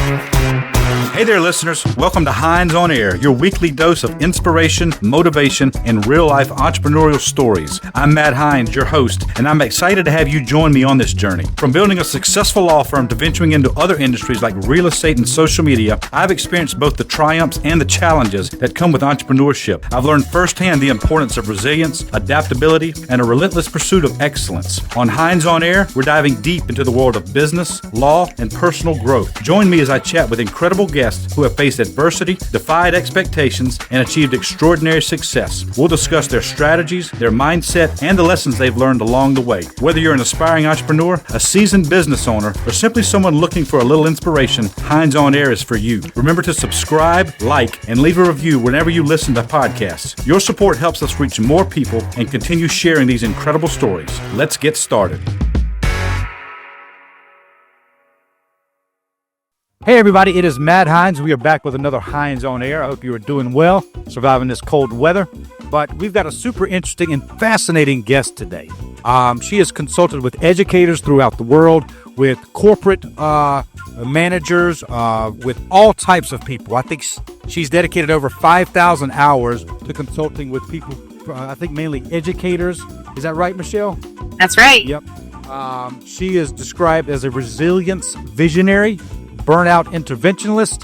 Hey there, listeners. Welcome to Hines On Air, your weekly dose of inspiration, motivation, and real-life entrepreneurial stories. I'm Matt Hines, your host, and I'm excited to have you join me on this journey. From building a successful law firm to venturing into other industries like real estate and social media, I've experienced both the triumphs and the challenges that come with entrepreneurship. I've learned firsthand the importance of resilience, adaptability, and a relentless pursuit of excellence. On Hines On Air, we're diving deep into the world of business, law, and personal growth. Join me as I chat with incredible guests who have faced adversity, defied expectations, and achieved extraordinary success. We'll discuss their strategies, their mindset, and the lessons they've learned along the way. Whether you're an aspiring entrepreneur, a seasoned business owner, or simply someone looking for a little inspiration, Hines On Air is for you. Remember to subscribe, like, and leave a review whenever you listen to podcasts. Your support helps us reach more people and continue sharing these incredible stories. Let's get started. Hey everybody, it is Matt Hines. We are back with another Hines On Air. I hope you are doing well, surviving this cold weather. But we've got a super interesting and fascinating guest today. She has consulted with educators throughout the world, with corporate managers, with all types of people. I think she's dedicated over 5,000 hours to consulting with people, I think mainly educators. Is that right, Michelle? That's right. Yep. She is described as a resilience visionary, burnout interventionalist,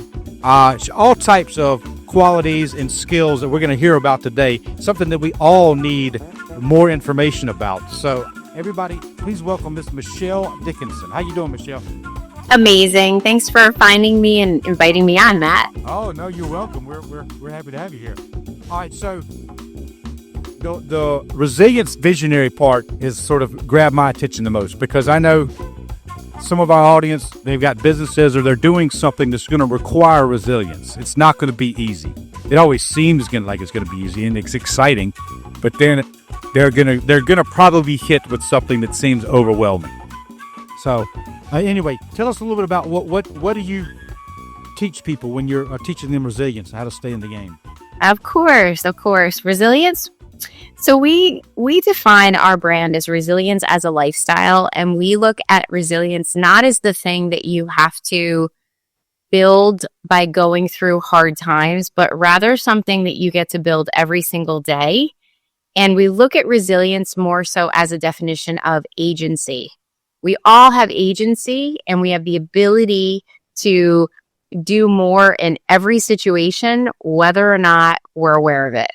all types of qualities and skills that we're going to hear about today, something that we all need more information about. So everybody, please welcome Miss Michelle Dickinson. How you doing, Michelle? Amazing. Thanks for finding me and inviting me on, Matt. Oh, no, you're welcome. We're happy to have you here. All right, so the resilience visionary part has sort of grabbed my attention the most because I know some of our audience, they've got businesses or they're doing something that's going to require resilience. It's not going to be easy. It always seems like it's going to be easy and it's exciting, but then they're going to probably be hit with something that seems overwhelming. So, anyway, tell us a little bit about what do you teach people when you're teaching them resilience, how to stay in the game? Of course. Resilience. So we define our brand as resilience as a lifestyle, and we look at resilience not as the thing that you have to build by going through hard times, but rather something that you get to build every single day. And we look at resilience more so as a definition of agency. We all have agency, and we have the ability to do more in every situation, whether or not we're aware of it.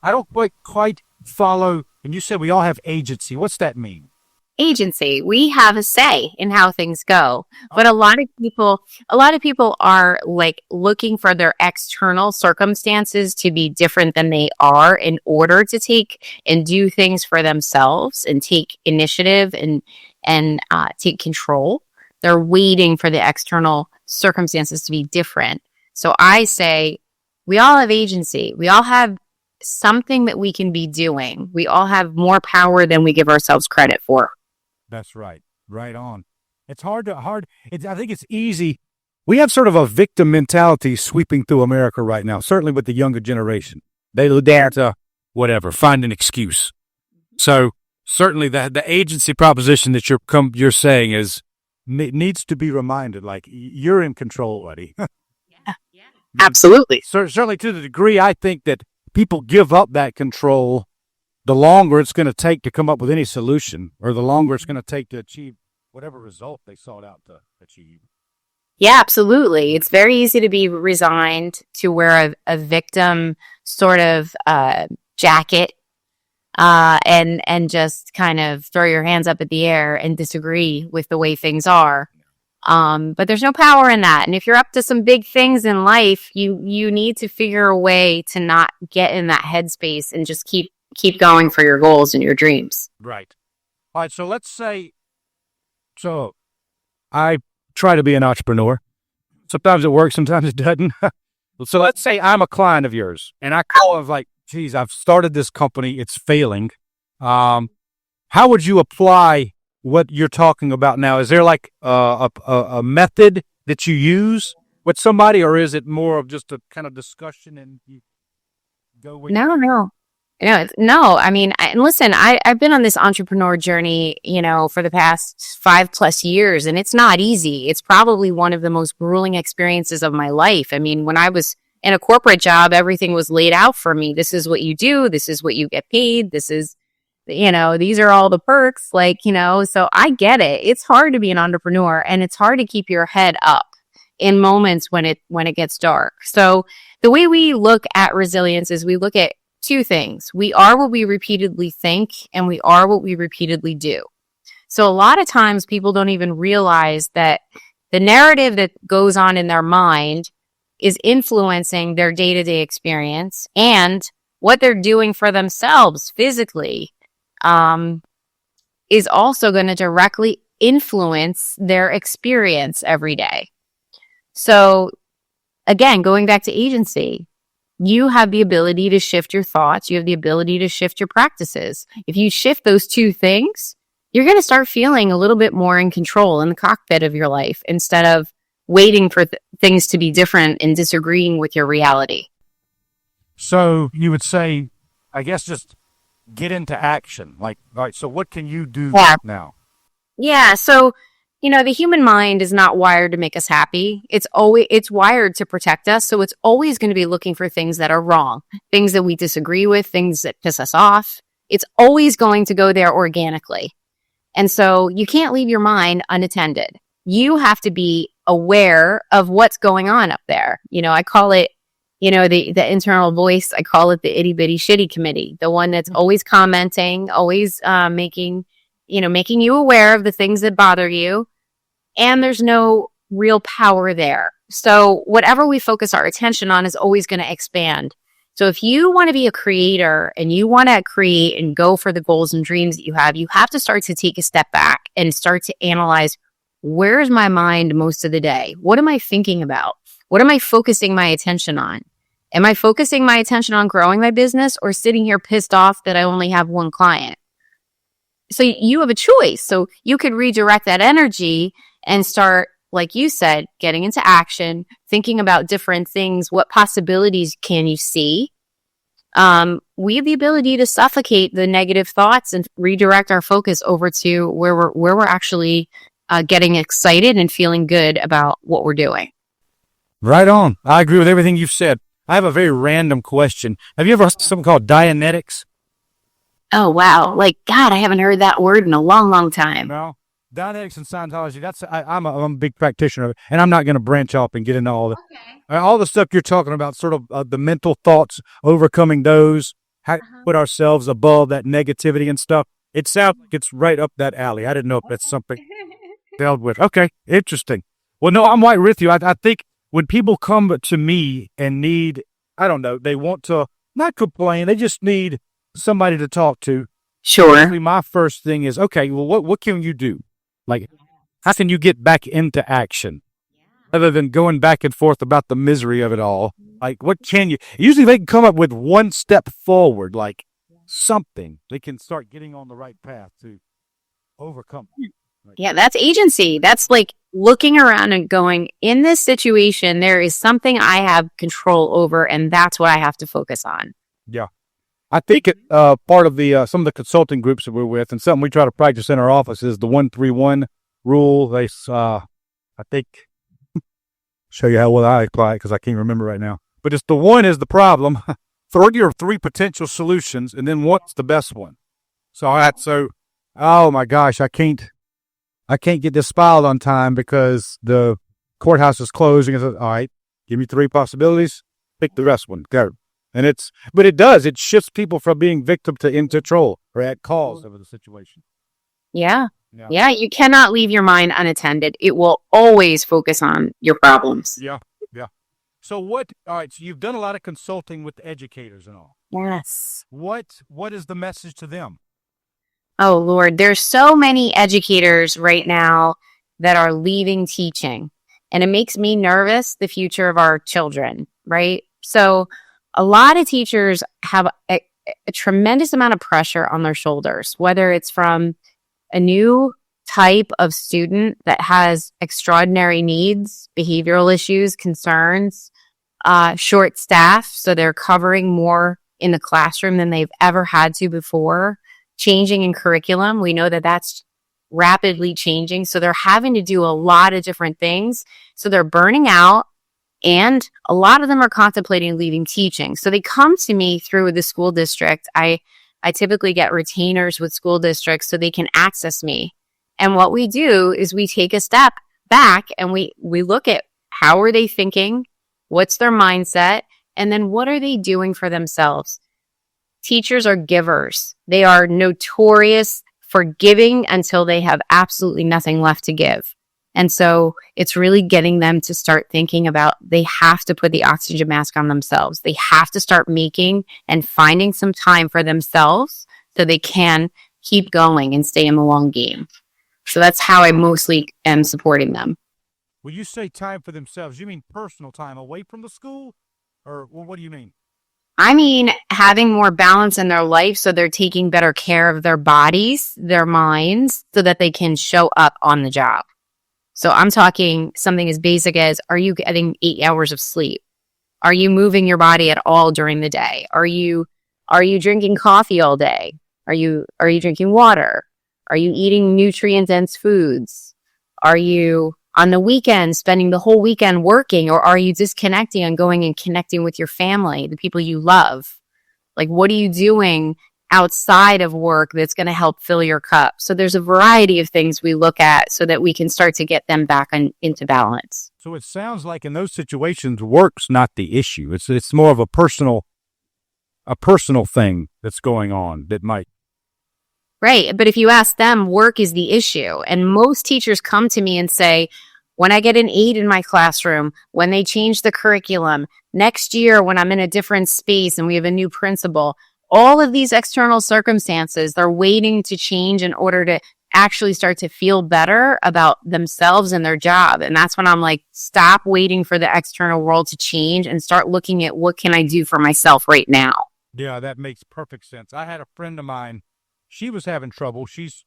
I don't quite follow. And you said we all have agency. What's that mean? Agency. We have a say in how things go. But a lot of people are like looking for their external circumstances to be different than they are in order to take and do things for themselves and take initiative and take control. They're waiting for the external circumstances to be different. So I say we all have agency. We all have something that we can be doing. We all have more power than we give ourselves credit for. That's right. Right on. It's I think it's easy. We have sort of a victim mentality sweeping through America right now, certainly with the younger generation. They dare to, find an excuse. So certainly the agency proposition that you're saying needs to be reminded, like, you're in control, buddy. Yeah. Absolutely. Certainly to the degree I think that people give up that control, the longer it's going to take to come up with any solution, or the longer it's going to take to achieve whatever result they sought out to achieve. Yeah, absolutely. It's very easy to be resigned, to wear a victim sort of jacket and just kind of throw your hands up in the air and disagree with the way things are. But there's no power in that. And if you're up to some big things in life, you need to figure a way to not get in that headspace and just keep going for your goals and your dreams. Right. All right. So let's say, I try to be an entrepreneur. Sometimes it works, sometimes it doesn't. So let's say I'm a client of yours and I call it like, geez, I've started this company. It's failing. How would you apply what you're talking about now? Is there like a method that you use with somebody, or is it more of just a kind of discussion and you go with? No. No, I mean, and listen, I've been on this entrepreneur journey, for the past 5+ years, and it's not easy. It's probably one of the most grueling experiences of my life. I mean, when I was in a corporate job, everything was laid out for me. This is what you do. This is what you get paid. This is, these are all the perks, so I get it. It's hard to be an entrepreneur, and it's hard to keep your head up in moments when it gets dark. So the way we look at resilience is we look at two things. We are what we repeatedly think, and we are what we repeatedly do. So a lot of times people don't even realize that the narrative that goes on in their mind is influencing their day-to-day experience, and what they're doing for themselves physically is also going to directly influence their experience every day. So again, going back to agency, you have the ability to shift your thoughts. You have the ability to shift your practices. If you shift those two things, you're going to start feeling a little bit more in control in the cockpit of your life instead of waiting for things to be different and disagreeing with your reality. So you would say, I guess, just get into action. Like, all right, so what can you do now? Yeah. So, the human mind is not wired to make us happy. It's wired to protect us. So it's always going to be looking for things that are wrong, things that we disagree with, things that piss us off. It's always going to go there organically. And so you can't leave your mind unattended. You have to be aware of what's going on up there. I call it, the internal voice, I call it the itty bitty shitty committee, the one that's always commenting, always making you aware of the things that bother you. And there's no real power there. So whatever we focus our attention on is always going to expand. So if you want to be a creator and you want to create and go for the goals and dreams that you have to start to take a step back and start to analyze, where's my mind most of the day? What am I thinking about? What am I focusing my attention on? Am I focusing my attention on growing my business or sitting here pissed off that I only have one client? So you have a choice. So you could redirect that energy and start, like you said, getting into action, thinking about different things. What possibilities can you see? We have the ability to suffocate the negative thoughts and redirect our focus over to where we're actually getting excited and feeling good about what we're doing. Right on. I agree with everything you've said. I have a very random question. Have you ever heard of something called Dianetics? Oh, wow. God, I haven't heard that word in a long, long time. No. Dianetics and Scientology, I'm a big practitioner of it, and I'm not going to branch off and get into all the all the stuff you're talking about, sort of the mental thoughts, overcoming those, how to put ourselves above that negativity and stuff. It sounds like it's right up that alley. I didn't know if that's something dealt with. Okay, interesting. Well, no, I'm right with you. I think when people come to me and need, I don't know, they want to not complain, they just need somebody to talk to. Sure. My first thing is, okay, well, what can you do? Like, how can you get back into action other than going back and forth about the misery of it all? Like, what can you? Usually they can come up with one step forward, like something. They can start getting on the right path to overcome. Yeah, that's agency. That's like looking around and going, in this situation, there is something I have control over, and that's what I have to focus on. Yeah. I think part of the some of the consulting groups that we're with, and something we try to practice in our office, is the 1-3-1 rule. They, I think, show you how well I apply it because I can't remember right now. But it's the one is the problem, 30 or 3 potential solutions, and then what's the best one? So oh my gosh, I can't get this filed on time because the courthouse is closing. All right, give me 3 possibilities, pick the best one, go. And it shifts people from being victim to in control or at cause of the situation. Yeah. You cannot leave your mind unattended. It will always focus on your problems. Yeah. So all right, so you've done a lot of consulting with educators and all. Yes. What is the message to them? Oh, Lord, there's so many educators right now that are leaving teaching, and it makes me nervous, the future of our children, right? So a lot of teachers have a tremendous amount of pressure on their shoulders, whether it's from a new type of student that has extraordinary needs, behavioral issues, concerns, short staff, so they're covering more in the classroom than they've ever had to before. Changing in curriculum, we know that that's rapidly changing. So they're having to do a lot of different things. So they're burning out, and a lot of them are contemplating leaving teaching. So they come to me through the school district. I typically get retainers with school districts so they can access me. And what we do is we take a step back and we look at how are they thinking, what's their mindset, and then what are they doing for themselves. Teachers are givers. They are notorious for giving until they have absolutely nothing left to give. And so it's really getting them to start thinking about they have to put the oxygen mask on themselves. They have to start making and finding some time for themselves so they can keep going and stay in the long game. So that's how I mostly am supporting them. When you say time for themselves, you mean personal time away from the school? Or what do you mean? I mean, having more balance in their life so they're taking better care of their bodies, their minds, so that they can show up on the job. So I'm talking something as basic as, are you getting 8 hours of sleep? Are you moving your body at all during the day? Are you drinking coffee all day? Are you drinking water? Are you eating nutrient-dense foods? Are you on the weekend spending the whole weekend working, or are you disconnecting and going and connecting with your family, the people you love? Like, what are you doing outside of work that's going to help fill your cup? So there's a variety of things we look at so that we can start to get them back into balance. So it sounds like in those situations, work's not the issue. It's more of a personal thing that's going on that might. Right. But if you ask them, work is the issue. And most teachers come to me and say, when I get an 8 in my classroom, when they change the curriculum, next year when I'm in a different space and we have a new principal, all of these external circumstances, they're waiting to change in order to actually start to feel better about themselves and their job. And that's when I'm like, stop waiting for the external world to change and start looking at what can I do for myself right now. Yeah, that makes perfect sense. I had a friend of mine. She was having trouble. She's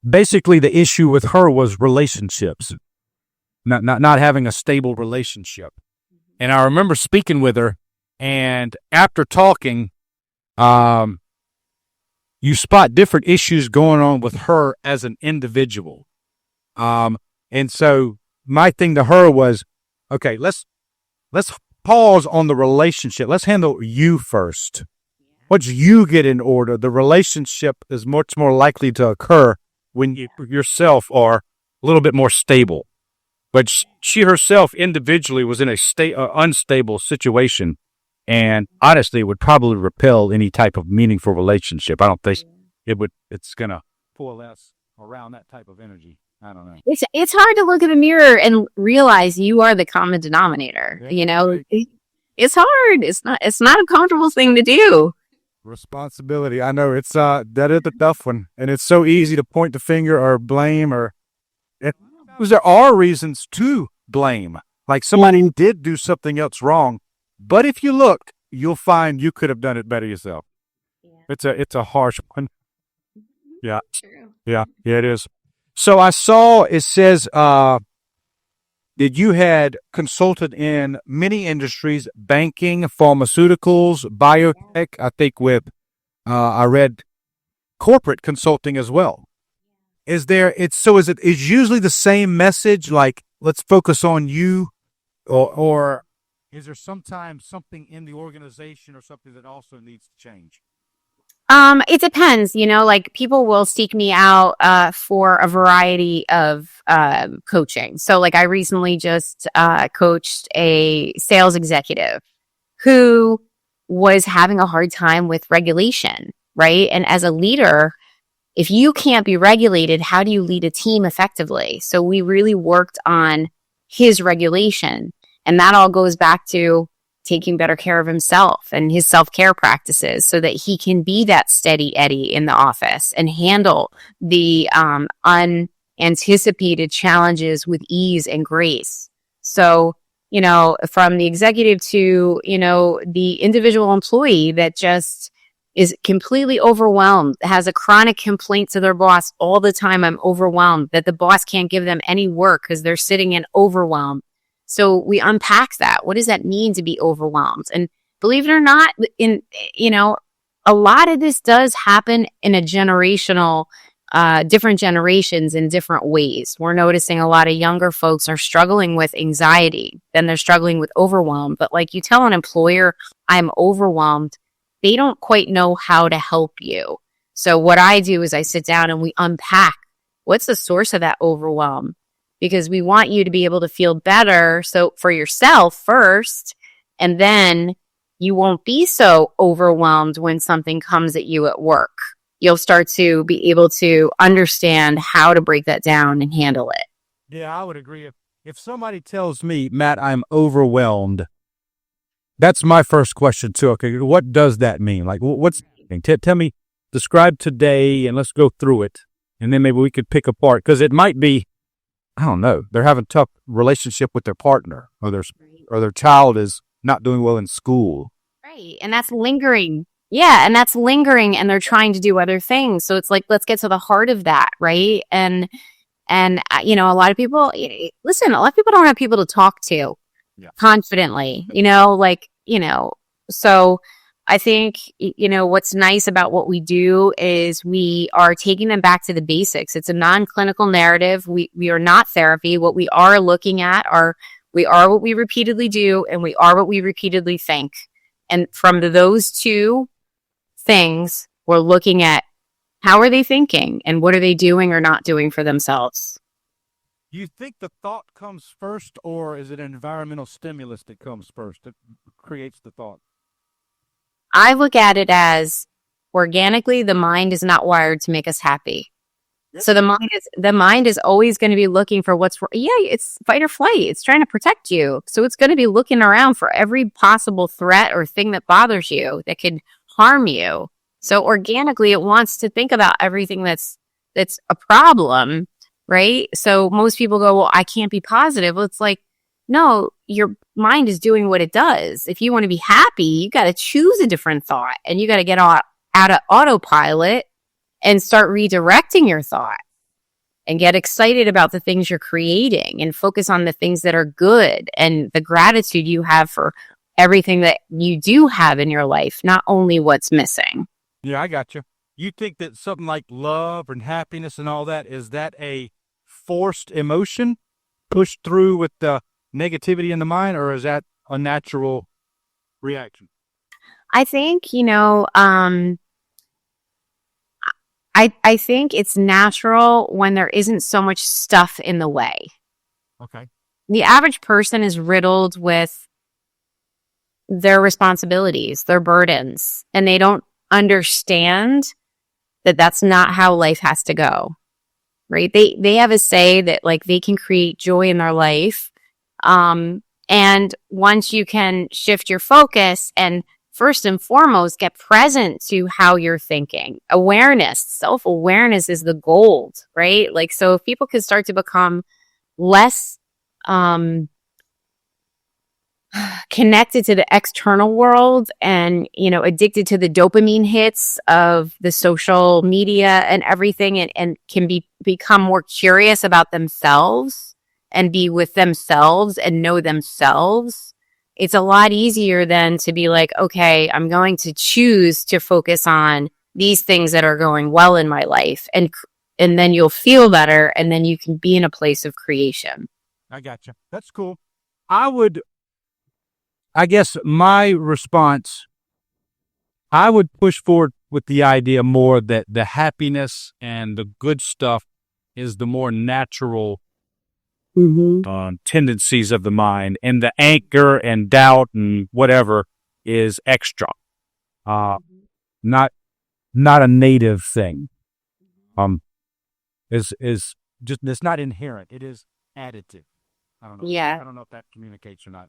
basically the issue with her was relationships, not having a stable relationship. And I remember speaking with her, and after talking, you spot different issues going on with her as an individual. And so my thing to her was, okay, let's pause on the relationship. Let's handle you first. Once you get in order, the relationship is much more likely to occur when you yourself are a little bit more stable. But she herself individually was in a unstable situation, and honestly, it would probably repel any type of meaningful relationship. I don't think it's going to coalesce around that type of energy. I don't know. It's hard to look in the mirror and realize you are the common denominator. Yeah, you know, right. It's hard. It's not a comfortable thing to do. Responsibility. I know it's that is a tough one, and it's so easy to point the finger or blame, because there are reasons to blame. Like somebody did do something else wrong, but if you look, you'll find you could have done it better yourself. Yeah. It's a harsh one. Yeah. True. Yeah, it is. So I saw it says that you had consulted in many industries, banking, pharmaceuticals, biotech, I think I read corporate consulting as well. Is it usually the same message, like let's focus on you, or is there sometimes something in the organization or something that also needs to change? It depends, like people will seek me out for a variety of coaching. So like I recently just coached a sales executive who was having a hard time with regulation, right? And as a leader, if you can't be regulated, how do you lead a team effectively? So we really worked on his regulation, and that all goes back to taking better care of himself and his self-care practices so that he can be that steady Eddie in the office and handle the unanticipated challenges with ease and grace. So, from the executive to, the individual employee that just is completely overwhelmed, has a chronic complaint to their boss all the time, I'm overwhelmed, that the boss can't give them any work because they're sitting in overwhelm. So we unpack that. What does that mean to be overwhelmed? And believe it or not, a lot of this does happen in a generational, different generations in different ways. We're noticing a lot of younger folks are struggling with anxiety, then they're struggling with overwhelm. But like you tell an employer, I'm overwhelmed, they don't quite know how to help you. So what I do is I sit down and we unpack what's the source of that overwhelm, because we want you to be able to feel better. So for yourself first, and then you won't be so overwhelmed when something comes at you at work. You'll start to be able to understand how to break that down and handle it. Yeah, I would agree. If somebody tells me, Matt, I'm overwhelmed, that's my first question too. Okay, what does that mean? Like, what's tell me, describe today, and let's go through it, and then maybe we could pick apart, because it might be, I don't know, they're having a tough relationship with their partner, or their child is not doing well in school. Right. And that's lingering. Yeah. And that's lingering, and they're trying to do other things. So it's like, let's get to the heart of that. Right. And a lot of people, listen, a lot of people don't have people to talk to confidently, so I think, what's nice about what we do is we are taking them back to the basics. It's a non-clinical narrative. We are not therapy. What we are looking at we are what we repeatedly do, and we are what we repeatedly think. And from those two things, we're looking at how are they thinking and what are they doing or not doing for themselves. You think the thought comes first, or is it an environmental stimulus that comes first that creates the thought? I look at it as organically, the mind is not wired to make us happy. So the mind is always going to be looking for it's fight or flight. It's trying to protect you. So it's going to be looking around for every possible threat or thing that bothers you that could harm you. So organically, it wants to think about everything that's a problem, right? So most people go, well, I can't be positive. Well, it's like, no, your mind is doing what it does. If you want to be happy, you got to choose a different thought, and you got to get out of autopilot and start redirecting your thought and get excited about the things you're creating and focus on the things that are good and the gratitude you have for everything that you do have in your life, not only what's missing. Yeah, I got you. You think that something like love and happiness and all that, is that a forced emotion pushed through with the negativity in the mind, or is that a natural reaction? I think, I think it's natural when there isn't so much stuff in the way. Okay. The average person is riddled with their responsibilities, their burdens, and they don't understand that that's not how life has to go. Right? They have a say that like they can create joy in their life. And once you can shift your focus and first and foremost, get present to how you're thinking. Awareness, self-awareness is the gold, right? Like, so if people could start to become less connected to the external world and, addicted to the dopamine hits of the social media and everything, and can become more curious about themselves and be with themselves and know themselves, it's a lot easier than to be like, okay, I'm going to choose to focus on these things that are going well in my life. And then you'll feel better, and then you can be in a place of creation. I got you. That's cool. I guess my response, I would push forward with the idea more that the happiness and the good stuff is the more natural tendencies of the mind, and the anger and doubt and whatever is extra, not a native thing. Is just, it's not inherent. It is additive. I don't know. Yeah. I don't know if that communicates or not.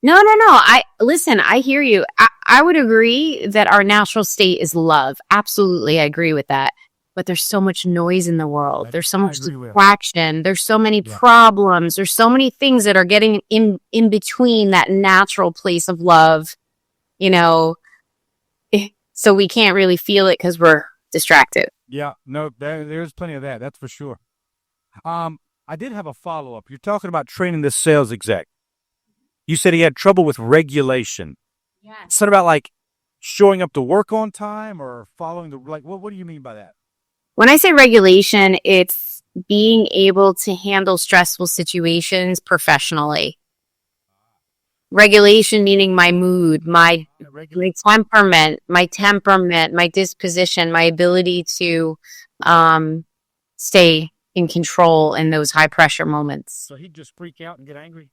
No. I hear you. I would agree that our natural state is love. Absolutely. I agree with that. But there's so much noise in the world. There's so much distraction. There's so many problems. There's so many things that are getting in between that natural place of love, so we can't really feel it because we're distracted. Yeah, no, there's plenty of that. That's for sure. I did have a follow-up. You're talking about training the sales exec. You said he had trouble with regulation. Is that about like showing up to work on time or following the, like, what do you mean by that? When I say regulation, it's being able to handle stressful situations professionally. Regulation meaning my mood, my temperament, my disposition, my ability to stay in control in those high pressure moments. So he'd just freak out and get angry?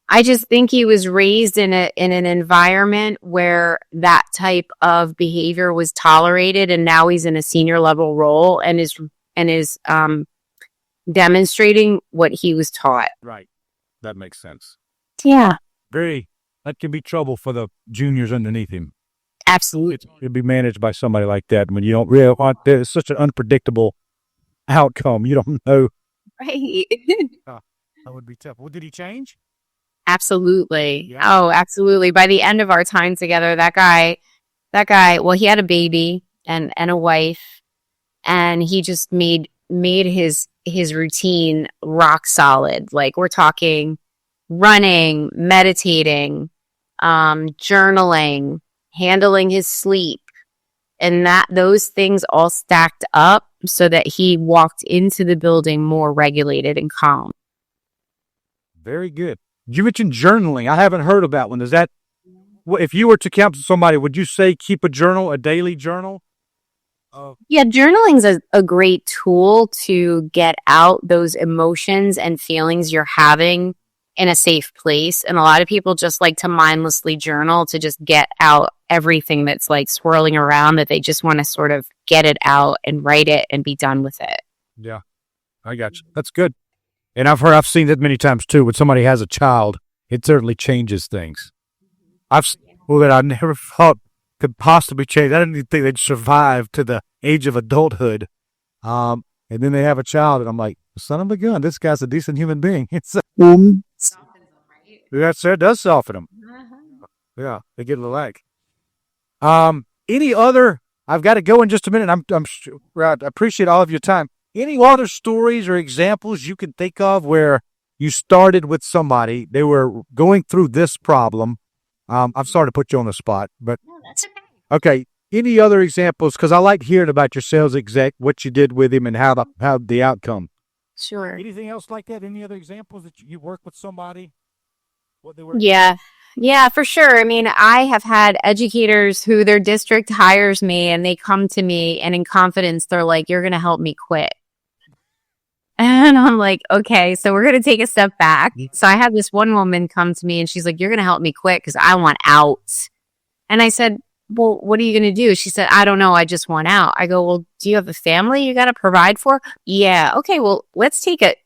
I just think he was raised in an environment where that type of behavior was tolerated, and now he's in a senior level role and is demonstrating what he was taught. Right. That makes sense. Yeah. That can be trouble for the juniors underneath him. Absolutely. It'd be managed by somebody like that when you don't really want, there's such an unpredictable outcome. You don't know. Right. That would be tough. Well, did he change? Absolutely. Yeah. Oh, absolutely. By the end of our time together, that guy, well, he had a baby and a wife, and he just made his routine rock solid. Like, we're talking running, meditating, journaling, handling his sleep, and those things all stacked up so that he walked into the building more regulated and calm. Very good. You mentioned journaling. I haven't heard of that one. Is that, if you were to counsel somebody, would you say keep a journal, a daily journal? Yeah, journaling's a great tool to get out those emotions and feelings you're having in a safe place. And a lot of people just like to mindlessly journal to just get out everything that's like swirling around, that they just want to sort of get it out and write it and be done with it. Yeah, I got you. That's good. And I've seen that many times too. When somebody has a child, it certainly changes things. I've seen people that I never thought could possibly change. I didn't even think they'd survive to the age of adulthood. And then they have a child, and I'm like, son of a gun, this guy's a decent human being. It's that's it does soften them. Yeah, they get a little lag. Any other? I've got to go in just a minute. I appreciate all of your time. Any other stories or examples you can think of where you started with somebody, they were going through this problem? I'm sorry to put you on the spot, but no, that's okay. Okay. Any other examples? Because I like hearing about your sales exec, what you did with him, and how the outcome. Sure. Anything else like that? Any other examples that you work with somebody? What they were? Yeah, for sure. I mean, I have had educators who their district hires me and they come to me and in confidence, they're like, "You're going to help me quit." And I'm like, okay, so we're going to take a step back. So I had this one woman come to me and she's like, "You're going to help me quit because I want out." And I said, "Well, what are you going to do?" She said, "I don't know. I just want out." I go, "Well, do you have a family you got to provide for?" "Yeah." "Okay, well, let's take a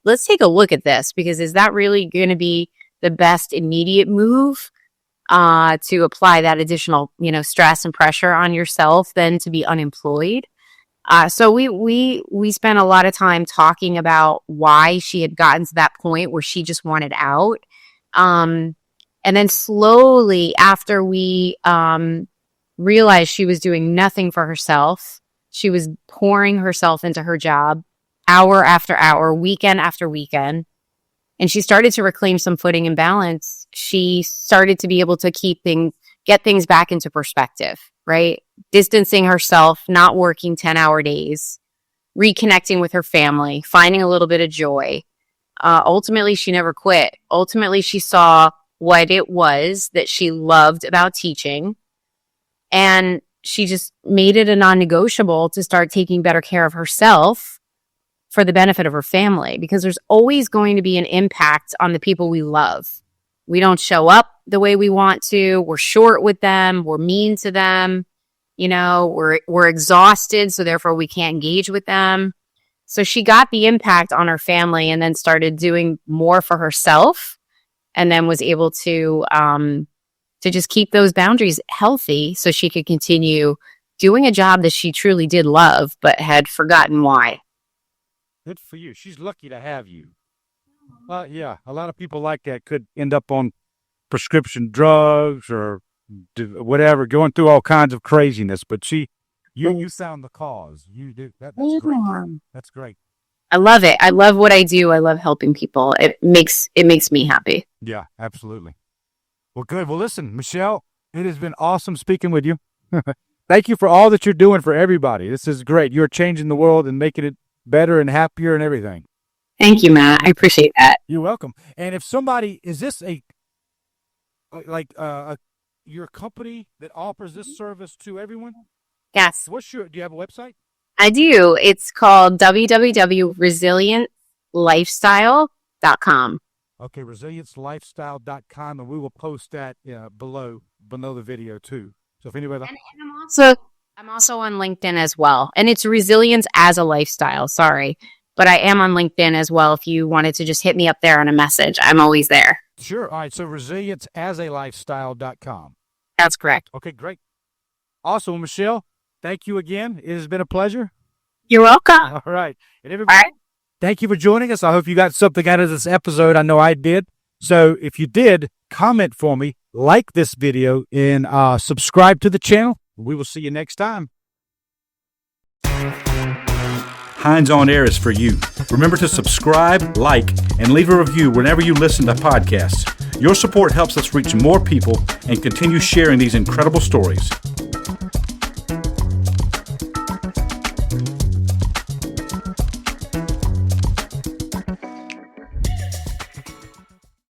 look at this, because is that really going to be the best immediate move to apply that additional, stress and pressure on yourself than to be unemployed?" So we spent a lot of time talking about why she had gotten to that point where she just wanted out. And then slowly, after we realized she was doing nothing for herself, she was pouring herself into her job hour after hour, weekend after weekend, and she started to reclaim some footing and balance. She started to be able to get things back into perspective, right? Distancing herself, not working 10-hour days, reconnecting with her family, finding a little bit of joy. Ultimately, she never quit. Ultimately, she saw what it was that she loved about teaching, and she just made it a non-negotiable to start taking better care of herself for the benefit of her family, because there's always going to be an impact on the people we love. We don't show up the way we want to. We're short with them. We're mean to them. We're exhausted, so therefore we can't engage with them. So she got the impact on her family and then started doing more for herself, and then was able to just keep those boundaries healthy so she could continue doing a job that she truly did love but had forgotten why. Good for you. She's lucky to have you. Well, yeah, a lot of people like that could end up on prescription drugs or whatever, going through all kinds of craziness. But you found the cause. You do. That's great. That's great. I love it. I love what I do. I love helping people. It makes me happy. Yeah, absolutely. Well, good. Well, listen, Michelle, It has been awesome speaking with you. Thank you for all that you're doing for everybody. This is great. You're changing the world and making it better and happier and everything. Thank you, Matt. I appreciate that. You're welcome. And if somebody, is this your company that offers this service to everyone? Yes, Do you have a website? I do. It's called www.resiliencelifestyle.com. Okay, resiliencelifestyle.com, and we will post that below the video too. So if anybody, And I'm also on LinkedIn as well. And it's resilience as a lifestyle. Sorry. But I am on LinkedIn as well. If you wanted to just hit me up there on a message, I'm always there. Sure. All right. So resilienceasalifestyle.com. That's correct. Okay, great. Awesome. Michelle, thank you again. It has been a pleasure. You're welcome. All right. And everybody, All right. thank you for joining us. I hope you got something out of this episode. I know I did. So if you did, comment for me, like this video, and subscribe to the channel. We will see you next time. Hines On Air is for you. Remember to subscribe, like, and leave a review whenever you listen to podcasts. Your support helps us reach more people and continue sharing these incredible stories.